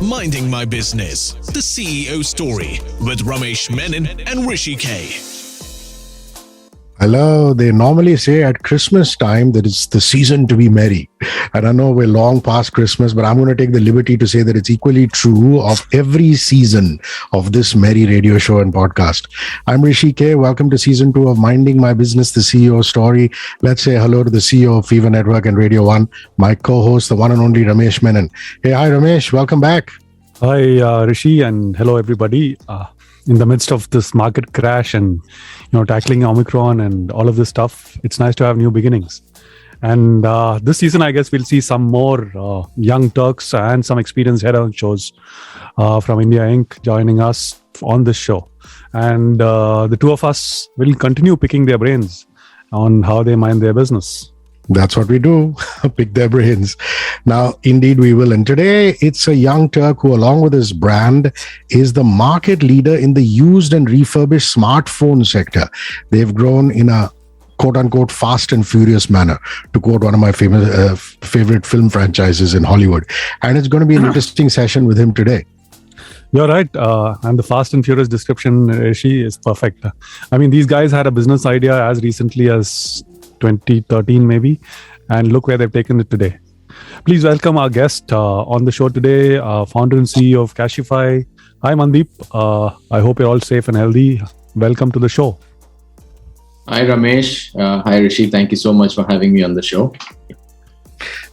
Minding My Business, the CEO story with Ramesh Menon and Hrishi K. Hello, they normally say at Christmas time that it's the season to be merry. And I know we're long past Christmas, but I'm going to take the liberty to say that it's equally true of every season of this merry radio show and podcast. I'm Hrishi K. Welcome to Season 2 of Minding My Business, the CEO story. Let's say hello to the CEO of Fever Network and Radio 1, my co-host, the one and only Ramesh Menon. Hey, hi Ramesh, welcome back. Hi, Hrishi, and hello everybody. In the midst of this market crash and tackling Omicron and all of this stuff, it's nice to have new beginnings. And this season, I guess we'll see some more young Turks and some experienced head-on shows from India Inc. joining us on this show. And the two of us will continue picking their brains on how they mind their business. That's what we do, pick their brains. Now, indeed we will. And today, it's a young Turk who, along with his brand, is the market leader in the used and refurbished smartphone sector. They've grown in a quote-unquote fast and furious manner, to quote one of my favorite film franchises in Hollywood. And it's going to be an interesting session with him today. You're right. And the fast and furious description, Hrishi, is perfect. I mean, these guys had a business idea as recently as 2013 maybe, and look where they've taken it today. Please welcome our guest on the show today, founder and CEO of Cachify. Hi Mandeep, I hope you're all safe and healthy. Welcome to the show. Hi Ramesh, hi Hrishi, thank you so much for having me on the show.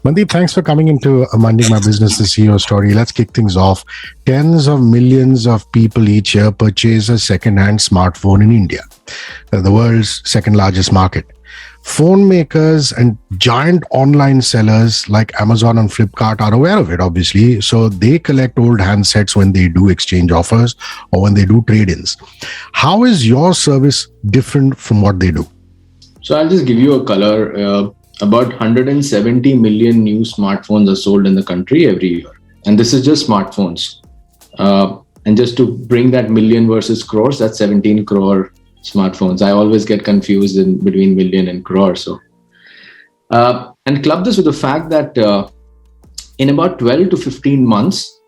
Mandeep, thanks for coming into Minding My Business, the CEO story. Let's kick things off. Tens of millions of people each year purchase a second-hand smartphone in India, the world's second largest market. Phone makers and giant online sellers like Amazon and Flipkart are aware of it, obviously. So they collect old handsets when they do exchange offers or when they do trade-ins. How is your service different from what they do? So I'll just give you a color. About 170 million new smartphones are sold in the country every year. And this is just smartphones. And just to bring that million versus crores, that's 17 crore smartphones. I always get confused between million and crore. And club this with the fact that in about 12 to 15 months,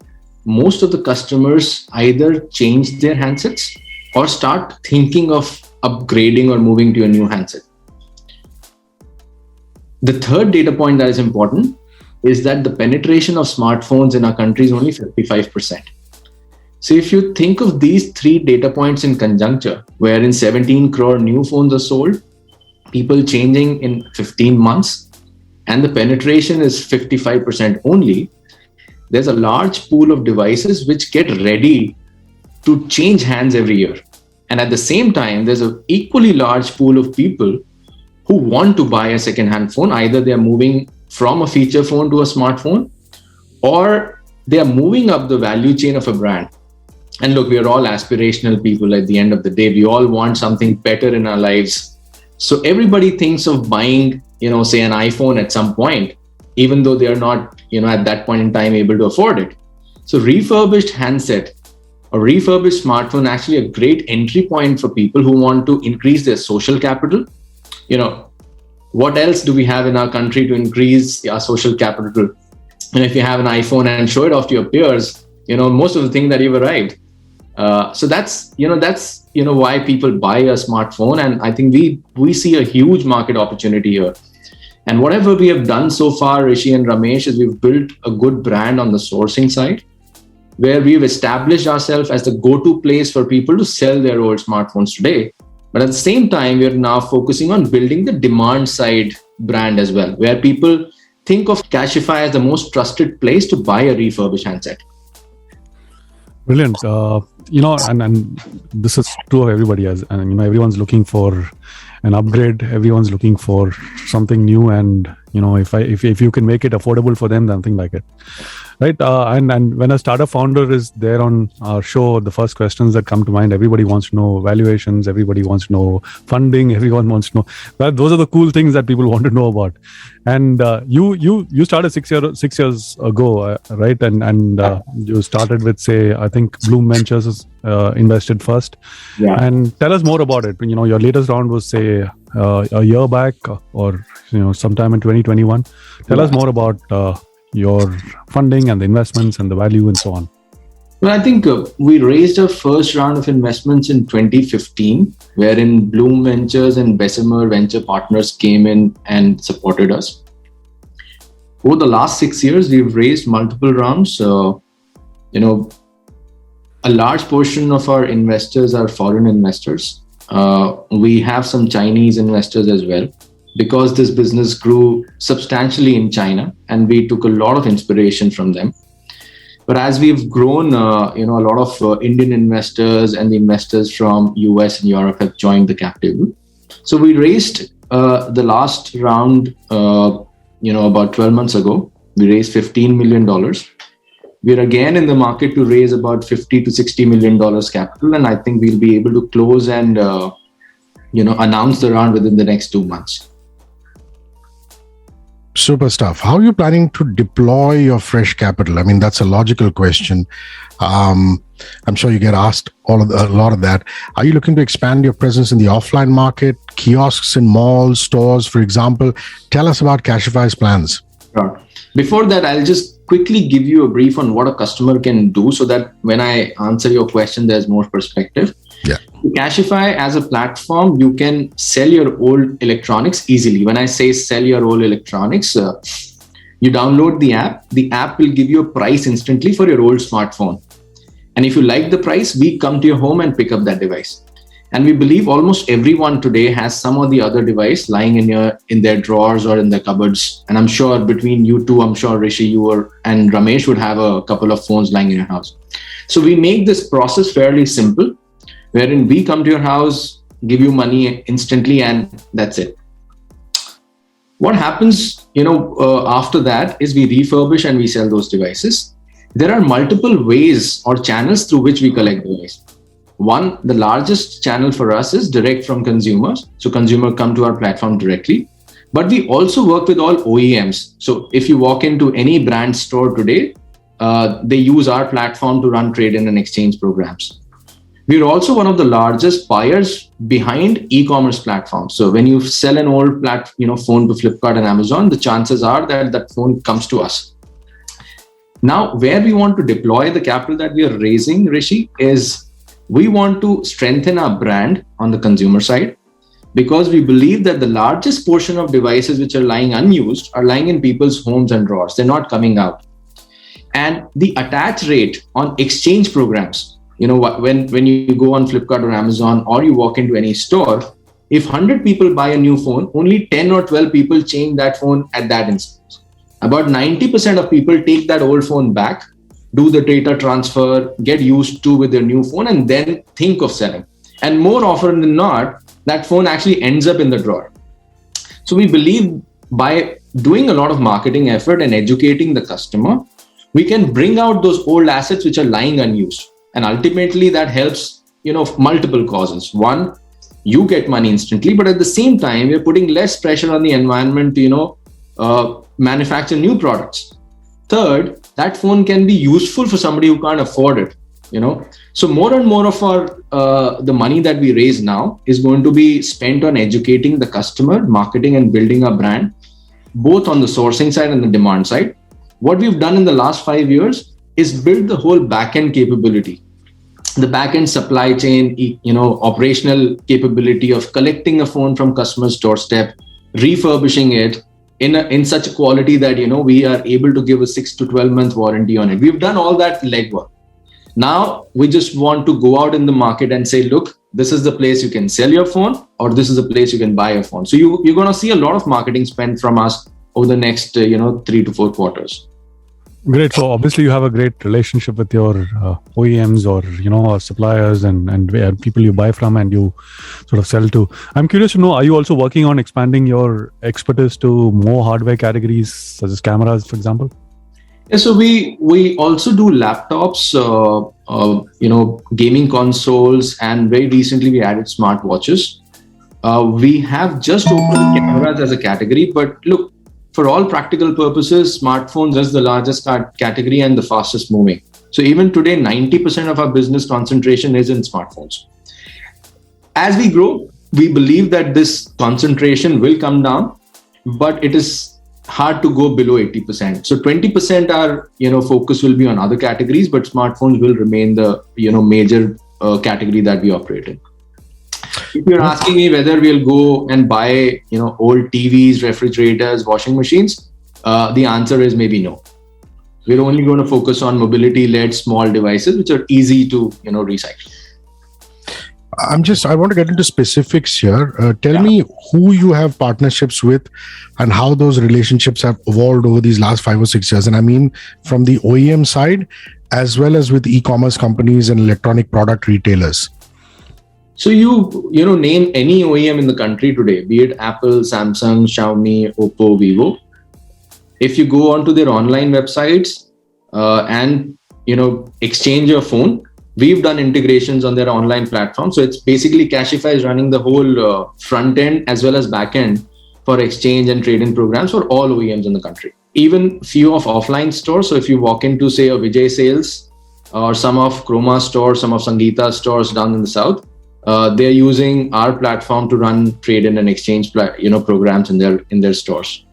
most of the customers either change their handsets or start thinking of upgrading or moving to a new handset. The third data point that is important is that the penetration of smartphones in our country is only 55%. So if you think of these three data points in conjuncture, wherein 17 crore new phones are sold, people changing in 15 months, and the penetration is 55% only, there's a large pool of devices which get ready to change hands every year. And at the same time, there's an equally large pool of people who want to buy a second-hand phone. Either they're moving from a feature phone to a smartphone, or they're moving up the value chain of a brand. And look, we are all aspirational people at the end of the day. We all want something better in our lives. So everybody thinks of buying, say an iPhone at some point, even though they are not, at that point in time able to afford it. So refurbished handset or refurbished smartphone actually a great entry point for people who want to increase their social capital. What else do we have in our country to increase our social capital? And if you have an iPhone and show it off to your peers, most of the things that you've arrived. So that's why people buy a smartphone. And I think we see a huge market opportunity here. And whatever we have done so far, Hrishi and Ramesh, is we've built a good brand on the sourcing side, where we've established ourselves as the go-to place for people to sell their old smartphones today. But at the same time, we're now focusing on building the demand side brand as well, where people think of Cachify as the most trusted place to buy a refurbished handset. Brilliant. And this is true of everybody. Everyone's looking for an upgrade. Everyone's looking for something new. And, if you can make it affordable for them, then think like it. Right. And when a startup founder is there on our show, the first questions that come to mind, everybody wants to know valuations, everybody wants to know funding, everyone wants to know. But those are the cool things that people want to know about. And you started 6 years ago, right? And you started with, say, I think Bloom Ventures invested first. Yeah. And tell us more about it. Your latest round was, say, a year back or sometime in 2021. Tell us more about your funding and the investments and the value and so on? Well, I think we raised our first round of investments in 2015, wherein Bloom Ventures and Bessemer Venture Partners came in and supported us. Over the last 6 years, we've raised multiple rounds. A large portion of our investors are foreign investors. We have some Chinese investors as well, because this business grew substantially in China, and we took a lot of inspiration from them. But as we've grown, a lot of Indian investors and the investors from US and Europe have joined the cap table. So we raised the last round, about 12 months ago. We raised $15 million. We're again in the market to raise about $50 to $60 million capital, and I think we'll be able to close and announce the round within the next 2 months. Super stuff. How are you planning to deploy your fresh capital? I mean, that's a logical question. I'm sure you get asked a lot of that. Are you looking to expand your presence in the offline market, kiosks in malls, stores, for example? Tell us about Cachify's plans. Sure. Before that, I'll just quickly give you a brief on what a customer can do so that when I answer your question, there's more perspective. Yeah. Cachify as a platform, you can sell your old electronics easily. When I say sell your old electronics, you download the app. The app will give you a price instantly for your old smartphone. And if you like the price, we come to your home and pick up that device. And we believe almost everyone today has some or the other device lying in their drawers or in their cupboards. And I'm sure between you two, I'm sure Hrishi, and Ramesh would have a couple of phones lying in your house. So we make this process fairly simple, wherein we come to your house, give you money instantly, and that's it. What happens, after that is we refurbish and we sell those devices. There are multiple ways or channels through which we collect devices. One, the largest channel for us is direct from consumers. So consumer come to our platform directly. But we also work with all OEMs. So if you walk into any brand store today, they use our platform to run trade-in and exchange programs. We're also one of the largest buyers behind e-commerce platforms. So when you sell an old phone to Flipkart and Amazon, the chances are that that phone comes to us. Now, where we want to deploy the capital that we are raising, Hrishi, is we want to strengthen our brand on the consumer side, because we believe that the largest portion of devices which are lying unused are lying in people's homes and drawers. They're not coming out. And the attach rate on exchange programs, when you go on Flipkart or Amazon or you walk into any store, if 100 people buy a new phone, only 10 or 12 people change that phone at that instance. About 90% of people take that old phone back, do the data transfer, get used to with their new phone, and then think of selling. And more often than not, that phone actually ends up in the drawer. So we believe by doing a lot of marketing effort and educating the customer, we can bring out those old assets which are lying unused. And ultimately that helps, multiple causes. One, you get money instantly, but at the same time, we're putting less pressure on the environment to, manufacture new products. Third, that phone can be useful for somebody who can't afford it, So more and more of our the money that we raise now is going to be spent on educating the customer, marketing and building a brand, both on the sourcing side and the demand side. What we've done in the last 5 years is build the whole backend capability, the backend supply chain, operational capability of collecting a phone from customer's doorstep, refurbishing it in such a quality that, we are able to give a 6 to 12 month warranty on it. We've done all that legwork. Now we just want to go out in the market and say, look, this is the place you can sell your phone, or this is the place you can buy your phone. So you're going to see a lot of marketing spend from us over the next, 3 to 4 quarters. Great. So obviously you have a great relationship with your OEMs or, suppliers and people you buy from and you sort of sell to. I'm curious to know, are you also working on expanding your expertise to more hardware categories such as cameras, for example? Yeah, so we also do laptops, gaming consoles, and very recently we added smartwatches. We have just opened cameras as a category, but look, for all practical purposes, smartphones is the largest category and the fastest moving. So even today, 90% of our business concentration is in smartphones. As we grow, we believe that this concentration will come down, but it is hard to go below 80%. So 20% our focus will be on other categories, but smartphones will remain the major category that we operate in. If you're asking me whether we'll go and buy old TVs, refrigerators, washing machines, the answer is maybe no. We're only going to focus on mobility-led small devices which are easy to recycle. I want to get into specifics here. Tell me who you have partnerships with and how those relationships have evolved over these last 5 or 6 years. And I mean from the OEM side as well as with e-commerce companies and electronic product retailers. So you name any OEM in the country today, be it Apple, Samsung, Xiaomi, Oppo, Vivo. If you go onto their online websites and exchange your phone, we've done integrations on their online platform. So it's basically Cachify is running the whole front end as well as back end for exchange and trade-in programs for all OEMs in the country. Even few of offline stores. So if you walk into, say, a Vijay Sales or some of Chroma stores, some of Sangeeta stores down in the south, they're using our platform to run trade-in and exchange programs in their stores.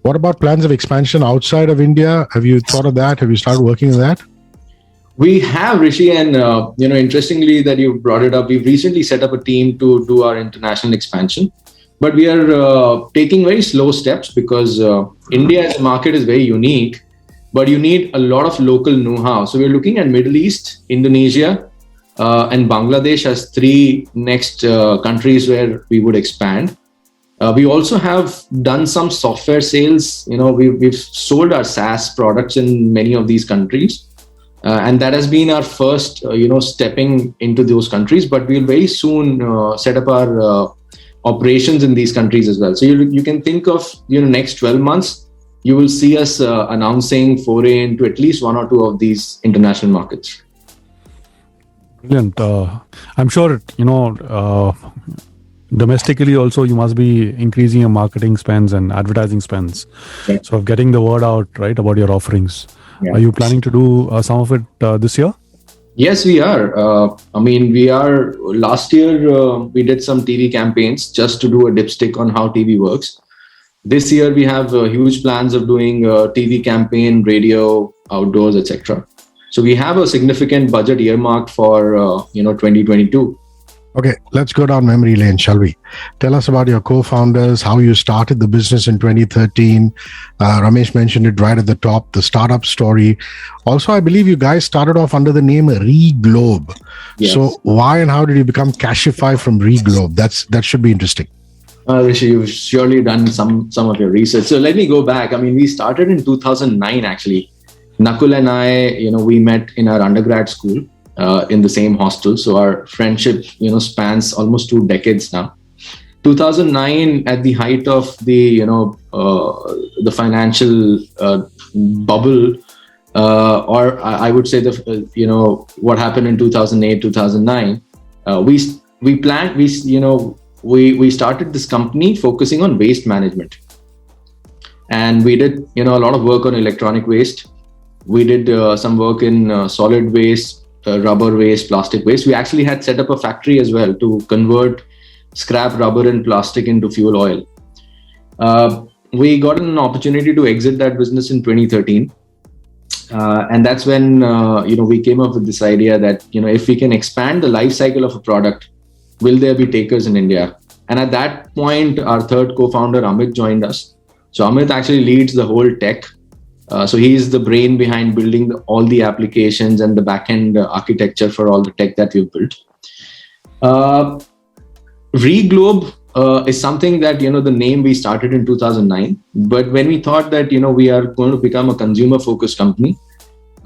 What about plans of expansion outside of India? Have you thought of that? Have you started working on that? We have, Hrishi, and interestingly that you brought it up, we've recently set up a team to do our international expansion. But we are taking very slow steps because India as a market is very unique, but you need a lot of local know-how. So we're looking at Middle East, Indonesia, and Bangladesh as 3 next countries where we would expand. We also have done some software sales. We've sold our SaaS products in many of these countries. And that has been our first, stepping into those countries. But we'll very soon set up our operations in these countries as well. So you can think of, next 12 months, you will see us announcing foray into at least 1 or 2 of these international markets. Brilliant. I'm sure, domestically also you must be increasing your marketing spends and advertising spends. Yeah. So of getting the word out, right, about your offerings. Yeah. Are you planning to do some of it this year? Yes, we are. Last year, we did some TV campaigns just to do a dipstick on how TV works. This year, we have huge plans of doing TV campaign, radio, outdoors, etc. So we have a significant budget earmarked for 2022. Okay, let's go down memory lane, shall we? Tell us about your co-founders, how you started the business in 2013. Ramesh mentioned it right at the top, the startup story. Also, I believe you guys started off under the name Reglobe. Yes. So why and how did you become Cachify from Reglobe? That should be interesting. Hrishi, you've surely done some of your research. So let me go back. We started in 2009, actually. Nakul and I, we met in our undergrad school. In the same hostel. So our friendship, spans almost 2 decades now. 2009, at the height of the, the financial bubble, or I would say what happened in 2008, 2009, we started this company focusing on waste management. And we did, a lot of work on electronic waste. We did some work in solid waste, rubber waste, plastic waste. We actually had set up a factory as well to convert scrap rubber and plastic into fuel oil. We got an opportunity to exit that business in 2013. And that's when, we came up with this idea that, if we can expand the life cycle of a product, will there be takers in India? And at that point, our third co-founder, Amit, joined us. So Amit actually leads the whole tech. So he's the brain behind building all the applications and the backend architecture for all the tech that we've built. Reglobe is something that, the name we started in 2009. But when we thought that, we are going to become a consumer-focused company,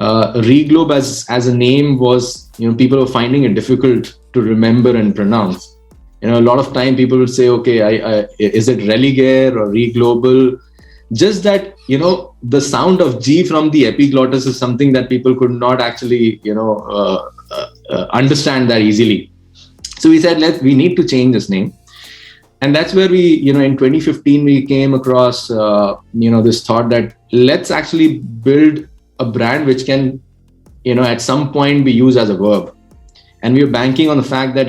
Reglobe as a name was, people were finding it difficult to remember and pronounce. A lot of time people would say, okay, is it Religare or Reglobal? Just that, the sound of G from the epiglottis is something that people could not actually, understand that easily. So we said, we need to change this name. And that's where we, in 2015, we came across, this thought that let's actually build a brand which can, at some point be used as a verb. And we are banking on the fact that,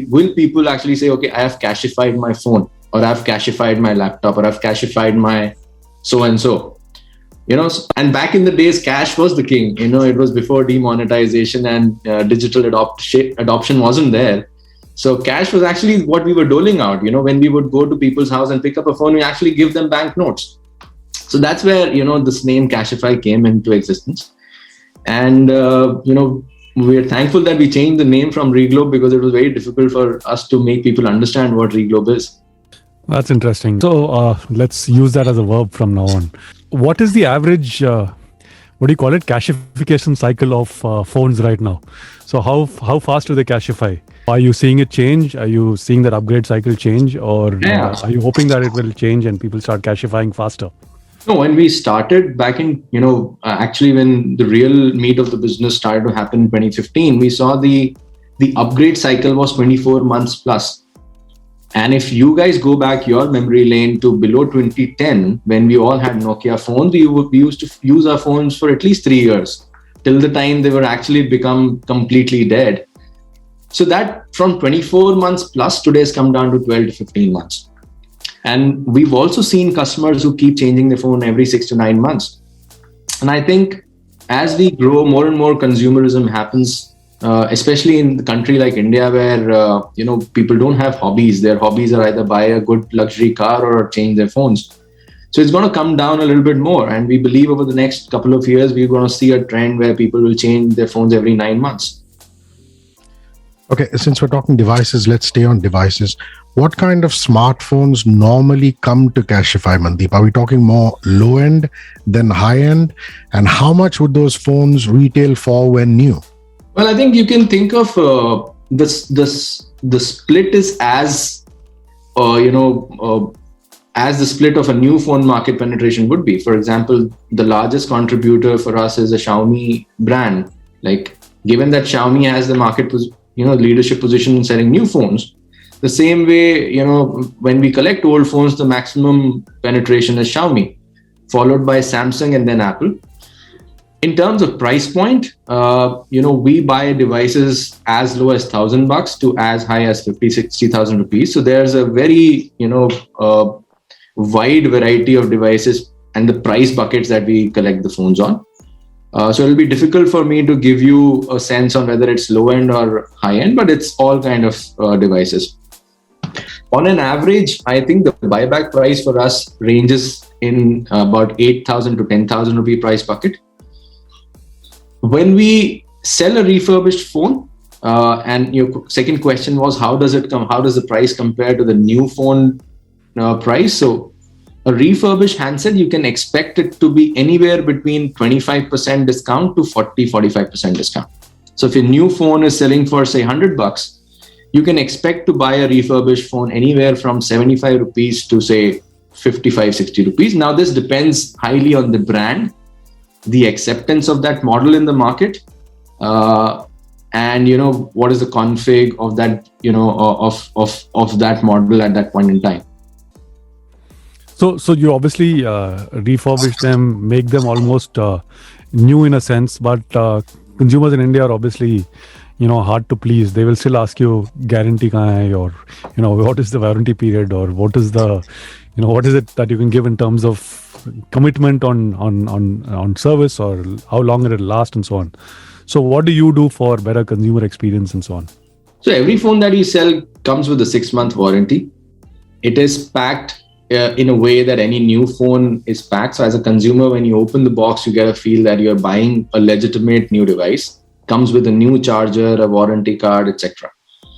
will people actually say, okay, I have Cachified my phone. or I've cachified my laptop, or I've cachified my so-and-so. And back in the days, cash was the king. It was before demonetization and digital adoption wasn't there. So cash was actually what we were doling out. When we would go to people's house and pick up a phone, we actually give them banknotes. So that's where, this name Cachify came into existence. And, we're thankful that we changed the name from Reglobe, because it was very difficult for us to make people understand what Reglobe is. That's interesting. So let's use that as a verb from now on. What is the average, what do you call it, cachification cycle of phones right now? So how fast do they cachify? Are you seeing it change? Are you seeing that upgrade cycle change? Or are you hoping that it will change and people start cachifying faster? No, when we started back in, actually when the real meat of the business started to happen in 2015, we saw the upgrade cycle was 24 months plus. And if you guys go back your memory lane to below 2010, when we all had Nokia phones, we used to use our phones for at least 3 years, till the time they were actually become completely dead. So that from 24 months plus today has come down to 12 to 15 months. And we've also seen customers who keep changing their phone every 6 to 9 months. And I think as we grow, more and more consumerism happens, especially in the country like India, where people don't have hobbies. Their hobbies are either buy a good luxury car or change their phones. So it's going to come down a little bit more. And we believe over the next couple of years, we're going to see a trend where people will change their phones every 9 months. Okay, since we're talking devices, let's stay on devices. What kind of smartphones normally come to Cachify, Mandeep? Are we talking more low-end than high-end? And how much would those phones retail for when new? Well, I think you can think of the split is as the split of a new phone market penetration would be. For example, the largest contributor for us is a Xiaomi brand. Like, given that Xiaomi has the market leadership position in selling new phones, the same way, when we collect old phones, the maximum penetration is Xiaomi, followed by Samsung and then Apple. In terms of price point, we buy devices as low as $1,000 to as high as 50,000-60,000 rupees. So there's a very, wide variety of devices and the price buckets that we collect the phones on. So it'll be difficult for me to give you a sense on whether it's low end or high end, but it's all kind of devices. On an average, I think the buyback price for us ranges in about 8,000 to 10,000 rupee price bucket. When we sell a refurbished phone, and your second question was, how does the price compare to the new phone price? So a refurbished handset, you can expect it to be anywhere between 25% discount to 40-45% discount. So if your new phone is selling for, say, $100, you can expect to buy a refurbished phone anywhere from 75 rupees to, say, 55-60 rupees. Now, this depends highly on the brand, the acceptance of that model in the market, and what is the config of that of that model at that point in time. So you obviously refurbish them, make them almost new in a sense, but consumers in India are obviously hard to please. They will still ask you guarantee kahan hai, or what is the warranty period, or what is the what is it that you can give in terms of commitment on service, or how long it will last, and so on. So what do you do for better consumer experience and so on? So every phone that we sell comes with a 6-month warranty. It is packed in a way that any new phone is packed. So as a consumer, when you open the box, you get a feel that you're buying a legitimate new device. Comes with a new charger, a warranty card, etc.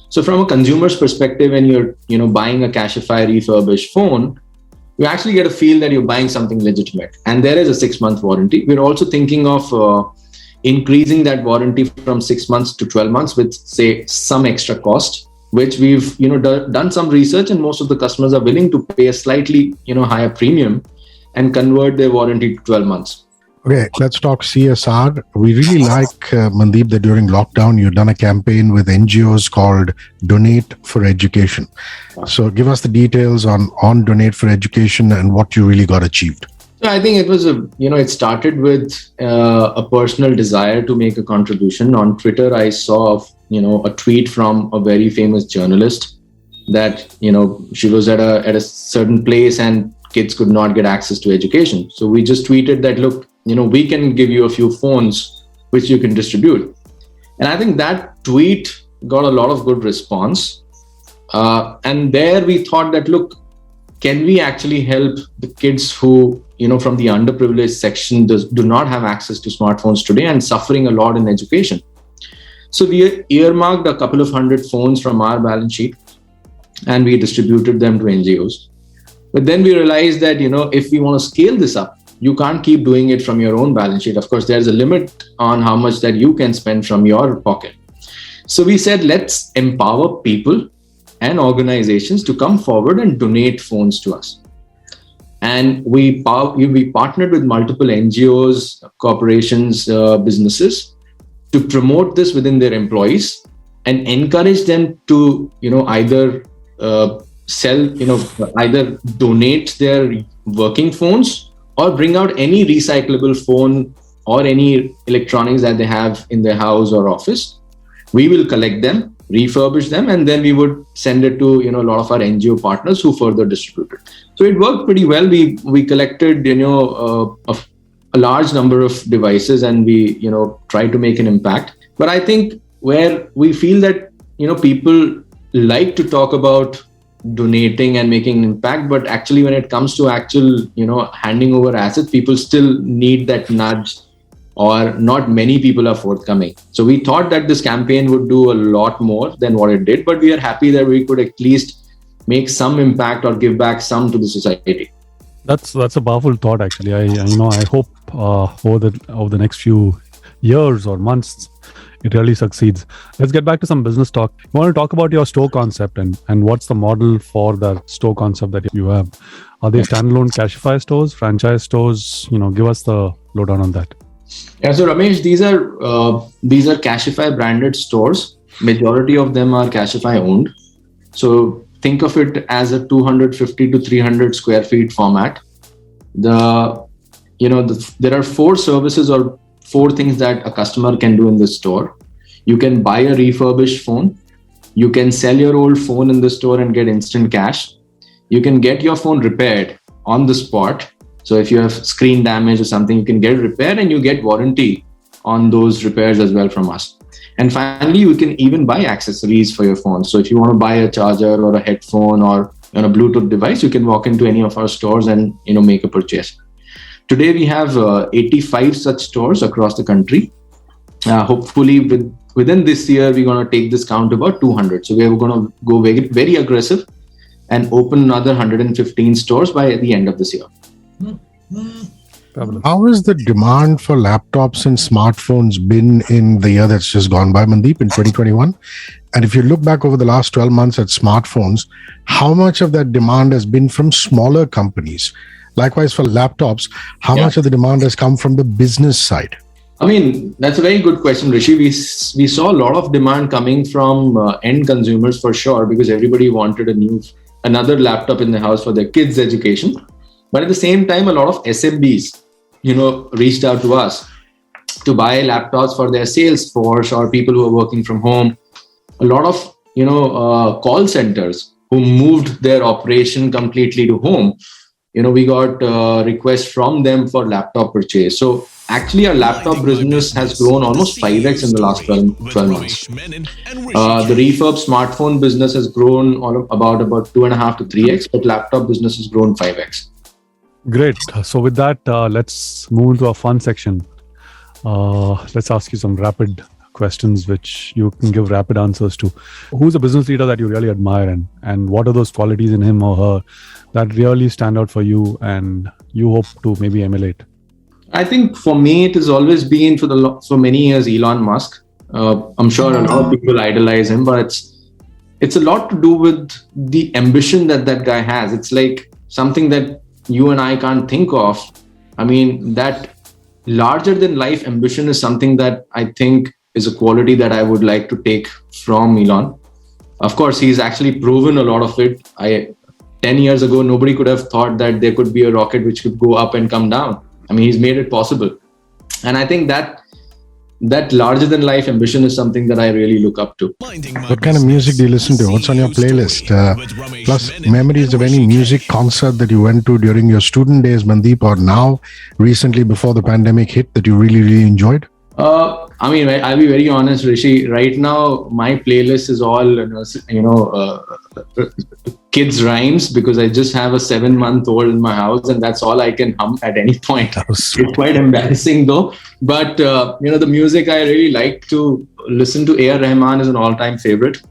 So from a consumer's perspective, when you're buying a Cachify refurbished phone, you actually get a feel that you're buying something legitimate. And there is a 6-month warranty. We're also thinking of increasing that warranty from 6 months to 12 months with, say, some extra cost, which we've done some research, and most of the customers are willing to pay a slightly higher premium and convert their warranty to 12 months. Okay, let's talk CSR. We really like, Mandeep, that during lockdown, you've done a campaign with NGOs called Donate for Education. So give us the details on Donate for Education and what you really got achieved. So I think it was it started with a personal desire to make a contribution. On Twitter, I saw a tweet from a very famous journalist that, she was at a certain place and kids could not get access to education. So we just tweeted that, look, we can give you a few phones which you can distribute. And I think that tweet got a lot of good response. And there we thought that, look, can we actually help the kids who, from the underprivileged section do not have access to smartphones today and suffering a lot in education. So we earmarked a couple of hundred phones from our balance sheet and we distributed them to NGOs. But then we realized that, if we want to scale this up, you can't keep doing it from your own balance sheet. Of course, there's a limit on how much that you can spend from your pocket. So we said, let's empower people and organizations to come forward and donate phones to us. And we partnered with multiple NGOs, corporations, businesses to promote this within their employees and encourage them to, either either donate their working phones or bring out any recyclable phone or any electronics that they have in their house or office. We will collect them, refurbish them, and then we would send it to, a lot of our NGO partners who further distribute it. So it worked pretty well. We collected, a large number of devices and we, tried to make an impact. But I think where we feel that, people like to talk about donating and making an impact, but actually when it comes to actual, handing over assets, people still need that nudge, or not many people are forthcoming. So we thought that this campaign would do a lot more than what it did, but we are happy that we could at least make some impact or give back some to the society. That's a powerful thought, actually. I hope over the next few years or months, it really succeeds. Let's get back to some business talk. I want to talk about your store concept and what's the model for the store concept that you have. Are they standalone Cachify stores, franchise stores? Give us the lowdown on that. Yeah, so Ramesh, these are Cachify branded stores. Majority of them are Cachify owned. So think of it as a 250 to 300 square feet format. There are 4 services or 4 things that a customer can do in this store. You can buy a refurbished phone. You can sell your old phone in the store and get instant cash. You can get your phone repaired on the spot. So if you have screen damage or something, you can get it repaired and you get warranty on those repairs as well from us. And finally, you can even buy accessories for your phone. So if you want to buy a charger or a headphone or a Bluetooth device, you can walk into any of our stores and make a purchase. Today, we have 85 such stores across the country. Hopefully, within this year, we're going to take this count to about 200. So we're going to go very, very aggressive and open another 115 stores by the end of this year. How has the demand for laptops and smartphones been in the year that's just gone by, Mandeep, in 2021? And if you look back over the last 12 months at smartphones, how much of that demand has been from smaller companies? Likewise, for laptops, how much of the demand has come from the business side? I mean, that's a very good question, Hrishi. We saw a lot of demand coming from end consumers for sure, because everybody wanted another laptop in the house for their kids' education. But at the same time, a lot of SMBs, reached out to us to buy laptops for their sales force or people who are working from home. A lot of, call centers who moved their operation completely to home. We got requests from them for laptop purchase. So actually, our laptop business has grown almost 5x in the last 12 months. The refurb smartphone business has grown about 2.5 to 3x, but laptop business has grown 5x. Great. So with that, let's move into a fun section. Let's ask you some rapid questions which you can give rapid answers to. Who's a business leader that you really admire, and what are those qualities in him or her that really stand out for you and you hope to maybe emulate? I think for me, it has always been for many years Elon Musk. I'm sure a lot of people idolize him, but it's a lot to do with the ambition that guy has. It's like something that you and I can't think of. I mean, that larger than life ambition is something that I think is a quality that I would like to take from Elon. Of course, he's actually proven a lot of it. 10 years ago, nobody could have thought that there could be a rocket which could go up and come down. I mean, he's made it possible. And I think that that larger than life ambition is something that I really look up to. What kind of music do you listen to? What's on your playlist? Plus, memories of any music concert that you went to during your student days, Mandeep, or now, recently before the pandemic hit, that you really, really enjoyed? I mean, I'll be very honest, Hrishi. Right now, my playlist is all, kids' rhymes, because I just have a 7-month-old in my house, and that's all I can hum at any point. It's quite embarrassing, though. But the music I really like to listen to, A.R. Rahman is an all-time favorite.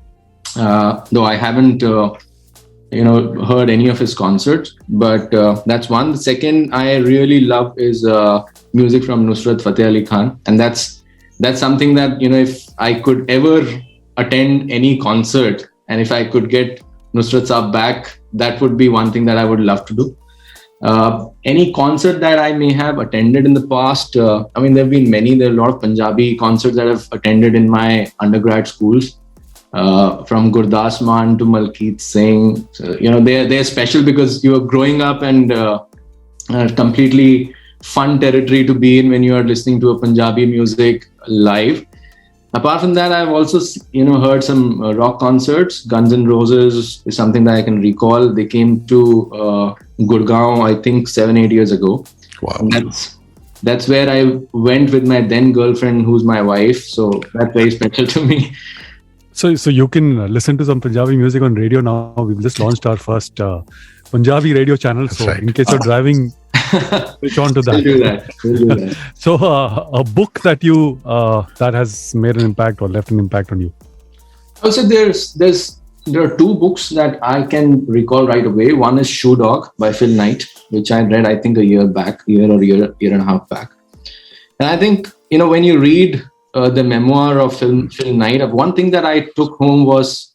Though I haven't, heard any of his concerts. But that's one. The second I really love is music from Nusrat Fateh Ali Khan, and that's something that, if I could ever attend any concert, and if I could get Nusrat Saab back, that would be one thing that I would love to do. Any concert that I may have attended in the past, there have been many. There are a lot of Punjabi concerts that I've attended in my undergrad schools, from Gurdas Mann to Malkeet Singh. So, they're special because you are growing up, and completely fun territory to be in when you are listening to a Punjabi music live. Apart from that, I've also, heard some rock concerts. Guns N' Roses is something that I can recall. They came to Gurgaon, I think 7-8 years ago. Wow. And that's where I went with my then girlfriend, who's my wife. So that's very special to me. So you can listen to some Punjabi music on radio now. We've just launched our first Punjabi radio channel. That's so right. In case you're driving, switch on to that. We'll do that. So a book that you that has made an impact or left an impact on you. Also, there are two books that I can recall right away. One is Shoe Dog by Phil Knight, which I read, I think, a year and a half back. And I think, when you read the memoir of Phil Knight, one thing that I took home was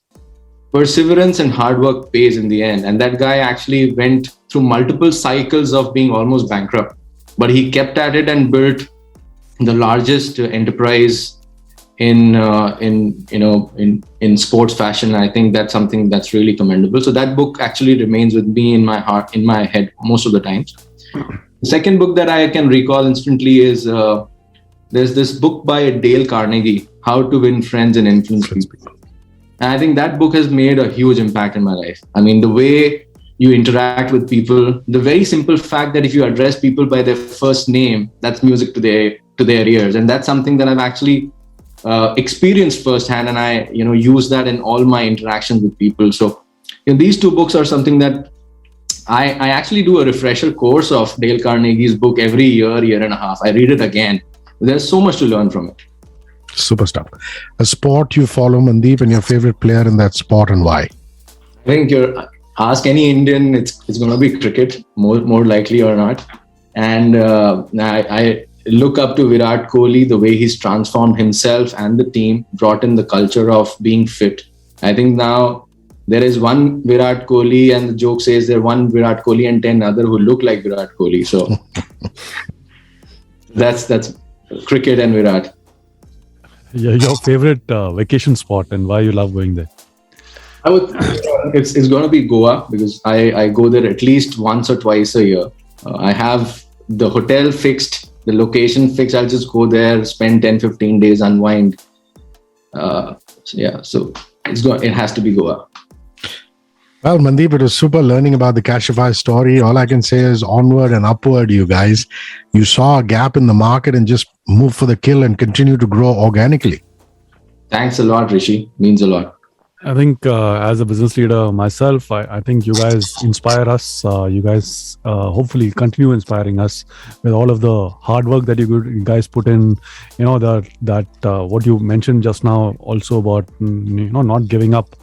perseverance and hard work pays in the end. And that guy actually went through multiple cycles of being almost bankrupt, but he kept at it and built the largest enterprise in sports fashion. I think that's something that's really commendable. So that book actually remains with me in my heart, in my head most of the times. The second book that I can recall instantly is there's this book by Dale Carnegie, How to Win Friends and Influence People. And I think that book has made a huge impact in my life. I mean, the way you interact with people, the very simple fact that if you address people by their first name, that's music to their ears. And that's something that I've actually experienced firsthand, and I use that in all my interactions with people. So these two books are something that I actually do a refresher course of Dale Carnegie's book every year and a half. I read it again. There's so much to learn from it. Super stuff. A sport you follow, Mandeep, and your favorite player in that sport, and why? I think ask any Indian, it's going to be cricket, more likely or not. And I look up to Virat Kohli, the way he's transformed himself and the team, brought in the culture of being fit. I think now there is one Virat Kohli, and the joke says there one Virat Kohli and 10 other who look like Virat Kohli. So that's cricket and Virat. Yeah, your favorite vacation spot and why you love going there? It's going to be Goa, because I go there at least once or twice a year. I have the hotel fixed, the location fixed. I'll just go there, spend 10-15 days, unwind. So it has to be Goa. Well, Mandeep, it was super learning about the Cachify story. All I can say is onward and upward, you guys. You saw a gap in the market and just moved for the kill and continue to grow organically. Thanks a lot, Hrishi. Means a lot. I think as a business leader myself, I think you guys inspire us. You guys hopefully continue inspiring us with all of the hard work that you guys put in. That what you mentioned just now also about not giving up,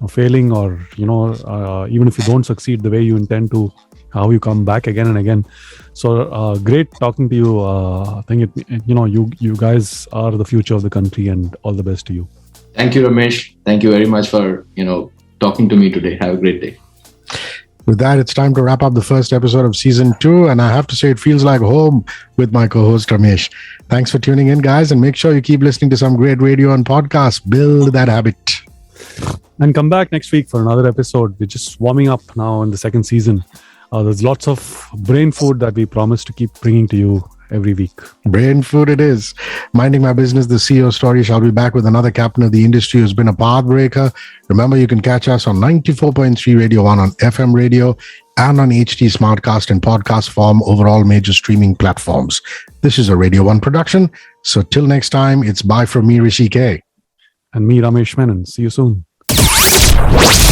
failing, or even if you don't succeed the way you intend to, how you come back again and again. So great talking to you. I think you guys are the future of the country, and all the best to you. Thank you, Ramesh. Thank you very much for talking to me today. Have a great day. With that, it's time to wrap up the first episode of Season 2, and I have to say it feels like home with my co-host Ramesh. Thanks for tuning in, guys, and make sure you keep listening to some great radio and podcasts. Build that habit. And come back next week for another episode. We're just warming up now in the second season. There's lots of brain food that we promise to keep bringing to you every week. Brain food it is. Minding My Business, the CEO story, shall be back with another captain of the industry who's been a pathbreaker. Remember, you can catch us on 94.3 Radio 1 on FM radio and on HD Smartcast in podcast form over all major streaming platforms. This is a Radio 1 production. So till next time, it's bye from me, Hrishi K. And me, Ramesh Menon. See you soon.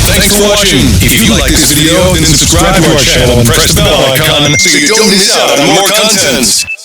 Thanks for watching. If you like this video, then subscribe to our channel and press the bell icon so you don't miss out on more content.